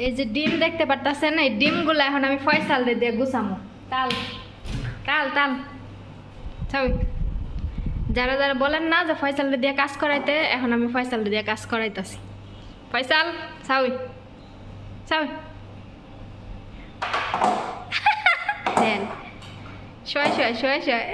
এই যে ডিম দেখতে পারতেছেন, এই ডিমগুলো এখন আমি ফয়সাল দিয়ে গুছামো। তাল তাল তাল ছবি যারা যারা বলেন না যে ফয়সাল দিয়ে কাজ করাইতে, এখন আমি ফয়সাল দিয়ে কাজ করাইতেছি। ফয়সাল সাউই সাউই দেন শয় শয় শয় শয়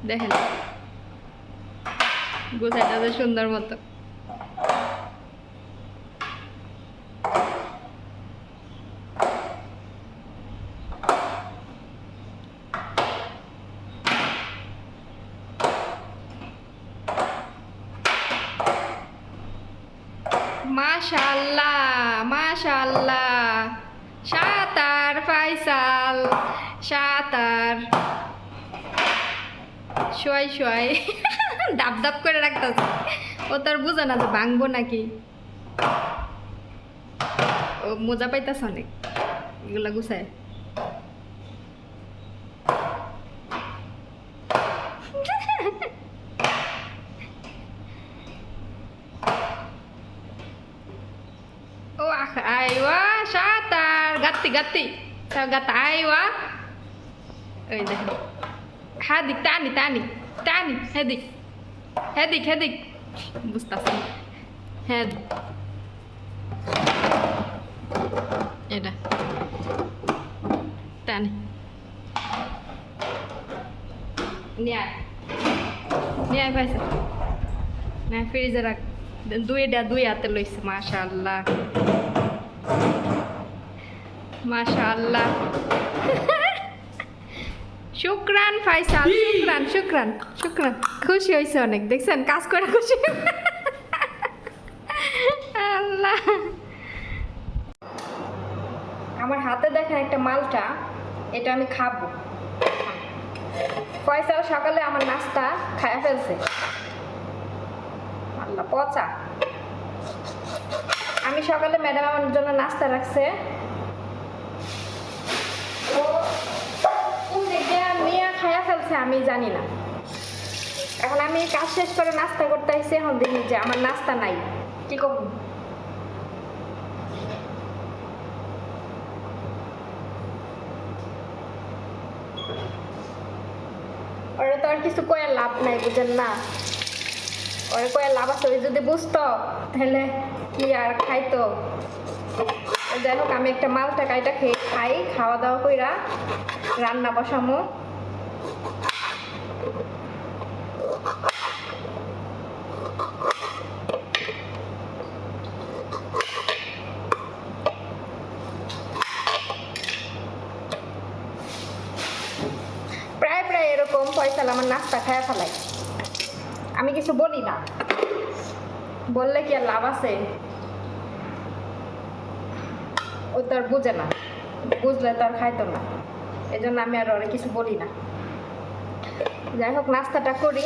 দেখেন গুছাইটা তো সুন্দর মতো। মাশাআল্লাহ মাশাআল্লাহ, সাতার ফয়সাল সাতার শোয় শোয় ডাব ডাব করে রাখতেছে। ও তার বুঝে না যে ভাঙবো নাকি, ও মজা পাইতেছে অনেক এগুলা গুছায়। ও আইওয়া সাতার গাত্তি গাত্তি গাত আইওয়া। ওই দেখেন হাদিক টানি টানি টানি হেদিক হেদিক হেদিক বুঝতেছি হ্যাঁ এটা টানি নিয়ে নিয়ে পাইছে না ফ্রিজে রাখ। দুই হাতে লইছে। মাশাআল্লাহ মাশাআল্লাহ শুকরান ফয়সাল শুকরান শুকরান শুকরান। খুশি হয়েছে অনেক, দেখছেন কাজ করে খুশি। আল্লাহ আমার হাতে দেখেন একটা মালটা, এটা আমি খাবো। ফয়সাল সকালে আমার নাস্তা খায়া ফেলছে। আল্লাহ পচা। আমি সকালে ম্যাডাম আমার জন্য নাস্তা রাখছে, খায়া ফেলছে আমি জানি না। এখন আমি কাজ শেষ করে নাস্তা করতে আইছি, এখন দেখি যে আমার নাস্তা নাই, কি করব? ওরা তো আর কিছু কয়ে লাভ নাই, বুঝেন না? ওরা কয়ে লাভ আছে, ওই যদি বুঝতো তাহলে কি আর খাইতো। যাই হোক আমি একটা মালটা কাইটা খেয়ে খাই, খাওয়া দাওয়া কইরা রান্না বসামো। প্রায় প্রায় এরকম ফয়সাল আমার নাস্তা খায়া ফেলাই, আমি কিছু বলি না, বললে কি আর লাভ আছে? ও তো আর বুঝে না, বুঝলে তো আর খাইতো না, এই জন্য আমি আর ওরা কিছু বলি না। যাই হোক নাস্তাটা করি।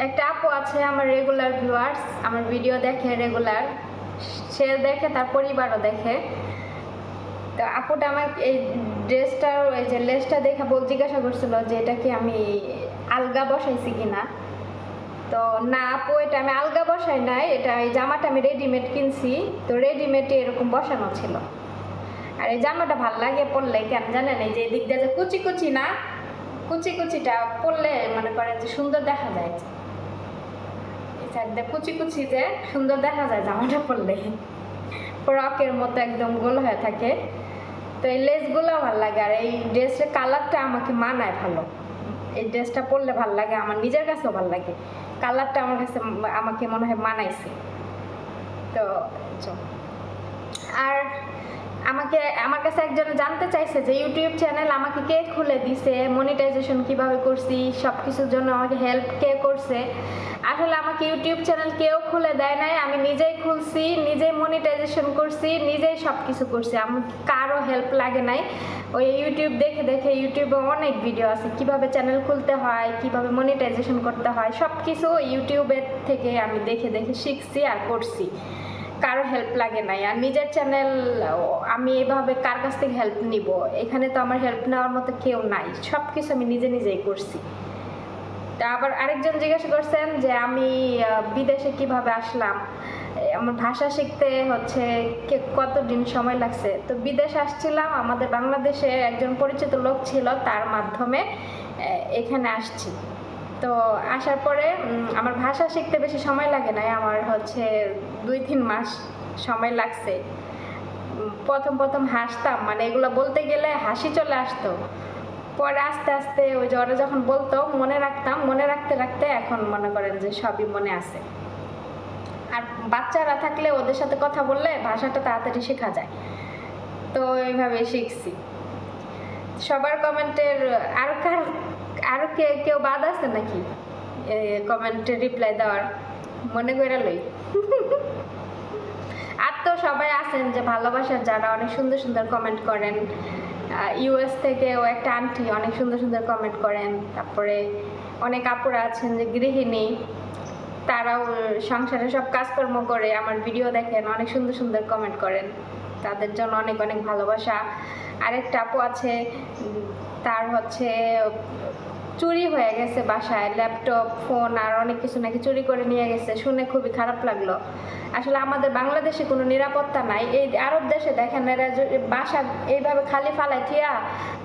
একটা আপু আছে আমার রেগুলার ভিউয়ার্স, আমার ভিডিও দেখে রেগুলার, সে দেখে তার পরিবারও দেখে। তো আপুটা আমাকে এই ড্রেসটার এই যে লেসটা দেখে জিজ্ঞাসা করছিল যে এটা কি আমি আলগা বসাইছি কিনা। তো না আপু, এটা আমি আলগা বসাই নাই, এটা এই জামাটা আমি রেডিমেড কিনছি, তো রেডিমেডে এরকম বসানো ছিল। আর এই জামাটা ভাল লাগে পরলে, কেন জানেন? এই যে এদিক দিয়ে যে কুচি কুচি না, কুচি কুচিটা পরলে মনে করেন যে সুন্দর দেখা যায়, এই সাইড দিয়ে কুচি কুচি যে সুন্দর দেখা যায় জামাটা পরলে, ফ্রকের মতো একদম গোল হয়ে থাকে। তো এই লেসগুলো ভাল লাগে, আর এই ড্রেসের কালারটা আমাকে মানায় ভালো, এই ড্রেসটা পরলে ভাল লাগে, আমার নিজের কাছেও ভাল লাগে, কালারটা আমার কাছে আমাকে মনে হয় মানাইছে। তো আর আমার কাছে একজনে জানতে চাইছে যে ইউটিউব চ্যানেল আমাকে কে খুলে দিছে, মনিটাইজেশন কিভাবে করছি, সব কিছুর জন্য আমাকে হেল্প কে করছে। আসলে আমাকে ইউটিউব চ্যানেল কেউ খুলে দেয় নাই, আমি নিজেই খুলছি, নিজেই মনিটাইজেশন করছি, নিজেই সব কিছু করছি, আমার কারো হেল্প লাগে নাই। ওই ইউটিউব দেখে দেখে, ইউটিউবে অনেক ভিডিও আছে কিভাবে চ্যানেল খুলতে হয়, কিভাবে মনিটাইজেশন করতে হয়, সব কিছু ইউটিউবের থেকে আমি দেখে দেখে শিখছি আর করছি। কারো হেল্প লাগে নাই। আর নিজের চ্যানেল আমি এভাবে কার কাছ থেকে হেল্প নিব? এখানে তো আমার হেল্প নেওয়ার মতো কেউ নাই, সব কিছু আমি নিজে নিজেই করছি। তা আবার আরেকজন জিজ্ঞাসা করছেন যে আমি বিদেশে কিভাবে আসলাম, আমার ভাষা শিখতে হচ্ছে কতদিন সময় লাগছে। তো বিদেশ আসছিলাম আমাদের বাংলাদেশে একজন পরিচিত লোক ছিল, তার মাধ্যমে এখানে আসছি। তো আসার পরে আমার ভাষা শিখতে বেশি সময় লাগে নাই, আমার হচ্ছে 2-3 মাস সময় লাগছে। প্রথম প্রথম হাসতাম, মানে এগুলো বলতে গেলে হাসি চলে আসতো। পরে আস্তে আস্তে ওই যে ওরা যখন বলতো মনে রাখতাম, মনে রাখতে রাখতে এখন মনে করেন যে সবই মনে আছে। আর বাচ্চারা থাকলে ওদের সাথে কথা বললে ভাষাটা তাড়াতাড়ি শেখা যায়, তো এইভাবে শিখছি। সবার কমেন্টের আরো কেউ বাদ আছে নাকি কমেন্টে রিপ্লাই দেওয়ার? মনে করে লই। আর তো সবাই আছেন যে ভালোবাসার, যারা অনেক সুন্দর সুন্দর কমেন্ট করেন। ইউএস থেকেও একটা আন্টি অনেক সুন্দর সুন্দর কমেন্ট করেন। তারপরে অনেক আপুরা আছেন যে গৃহিণী, তারাও সংসারে সব কাজকর্ম করে আমার ভিডিও দেখেন, অনেক সুন্দর সুন্দর কমেন্ট করেন, তাদের জন্য অনেক অনেক ভালোবাসা। আরেকটা আপু আছে, তার হচ্ছে চুরি হয়ে গেছে বাসায়, ল্যাপটপ, ফোন আর অনেক কিছু নাকি চুরি করে নিয়ে গেছে, শুনে খুবই খারাপ লাগলো। আসলে আমাদের বাংলাদেশে কোনো নিরাপত্তা নাই। এই আরব দেশে দেখেন এরা বাসা এইভাবে খালি ফালায় থিয়া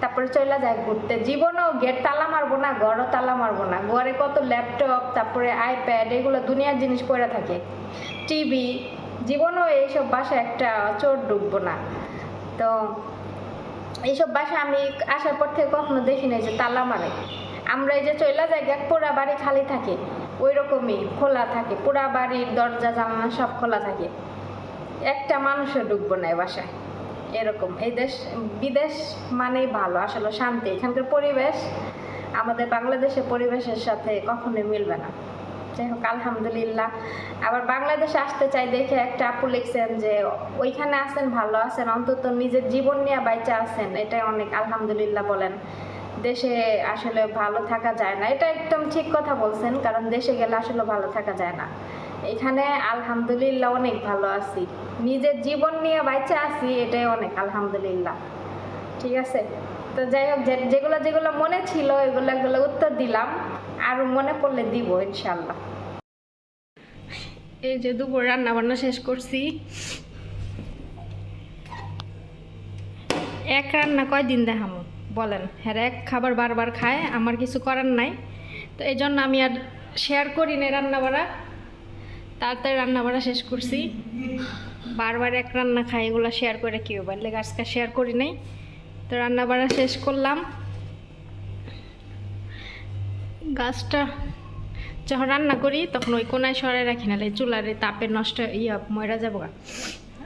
তারপরে চলে যায় ঘুরতে। জীবনেও গেট তালা মারবো না, ঘরও তালা মারবো না। ঘরে কত ল্যাপটপ, তারপরে আইপ্যাড, এগুলো দুনিয়ার জিনিস পড়ে থাকে, টিভি। জীবনেও এইসব বাসায় একটা চোর ঢুকবো না। তো এইসব বাসা আমি আসার পর থেকে কখনো দেখি নাই যে তালা মারে। আমরা এই যে চইলা যাই, পুরা বাড়ি খালি থাকে, ওই রকমই খোলা থাকে, পুরা বাড়ির দরজা জানলা সব খোলা থাকে, একটা মানুষও ঢুকবো না এই বাসায়। এরকম এই দেশ, বিদেশ মানেই ভালো, আসলে শান্তি। এখানকার পরিবেশ আমাদের বাংলাদেশের পরিবেশের সাথে কখনোই মিলবে না। যাই হোক, আলহামদুলিল্লাহ। আবার বাংলাদেশে আসতে চাই দেখে একটা আপু লিখছেন যে ওইখানে আছেন, ভালো আছেন, অন্তত নিজের জীবন নিয়ে বাইচা আছেন, এটাই অনেক। আলহামদুলিল্লাহ বলেন। দেশে আসলে ভালো থাকা যায় না, এটা একদম ঠিক কথা বলছেন, কারণ দেশে গেলে আসলে ভালো থাকা যায় না। এখানে আলহামদুলিল্লাহ অনেক ভালো আছি, নিজের জীবন নিয়ে বাইচা আছি, এটাই অনেক। আলহামদুলিল্লাহ। ঠিক আছে, তো যাই হোক, যেগুলো যেগুলো মনে ছিল এগুলো উত্তর দিলাম, আর মনে পড়লে দিব ইনশাল্লাহ। এই যে দুপুর রান্না বান্না শেষ করছি। এক রান্না কয়দিন দেখামো বলেন? হ্যাঁ, এক খাবার বারবার খায়, আমার কিছু করার নাই। তো এই জন্য আমি আর শেয়ার করি না রান্না বাড়া, তাড়াতাড়ি রান্না বাড়া শেষ করছি। বারবার এক রান্না খাই, এগুলো শেয়ার করে কি হবে, লেগে আজকে শেয়ার করি নাই। তো রান্না বাড়া শেষ করলাম। গাছটা যখন রান্না করি তখন ওই কোনায় সরাই রাখি, না চুলার তাপে নষ্ট ময়রা যাবো।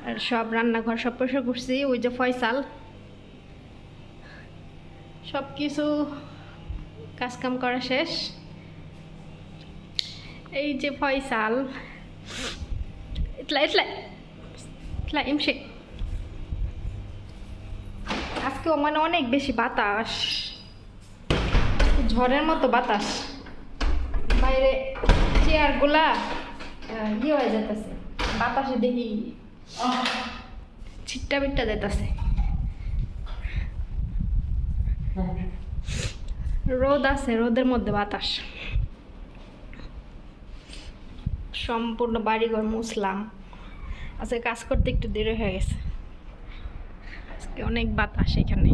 আর সব রান্নাঘর সব পরিষ্কার করছি। ওই যে ফয়সাল সব কিছু কাজকাম করা শেষ। এই যে ফয়সাল আজকেও মানে অনেক বেশি বাতাস, ঝড়ের মতো বাতাস। বাইরে চেয়ারগুলা হয়ে যেতেছে বাতাসে, দেখি ছিট্টা বিট্টা যেতেছে। রোদ আছে, রোদের মধ্যে বাতাস। সম্পূর্ণ বাড়িঘর মুছলাম, আজকে কাজ করতে একটু দেরি হয়ে গেছে, আজকে অনেক বাতাস এখানে।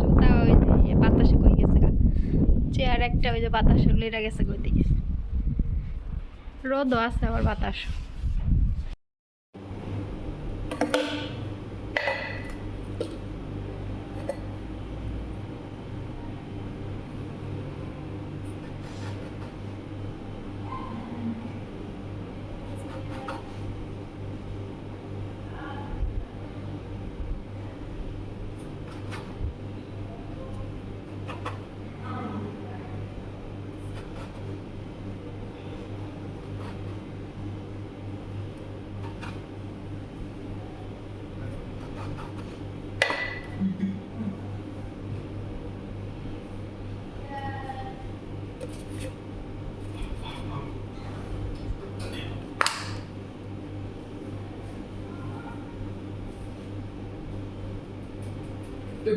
জুতা ওই যে বাতাসে কই গেছে, চেয়ার একটা ওই যে বাতাসে লেগে গেছে কই দিকে। রোদও আছে আবার বাতাস। Đọc.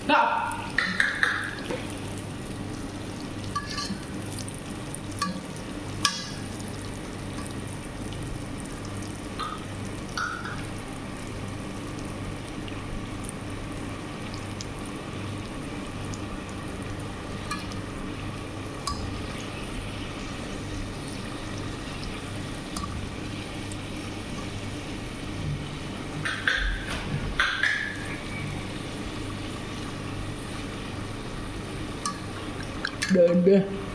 Đọc. Đền bia.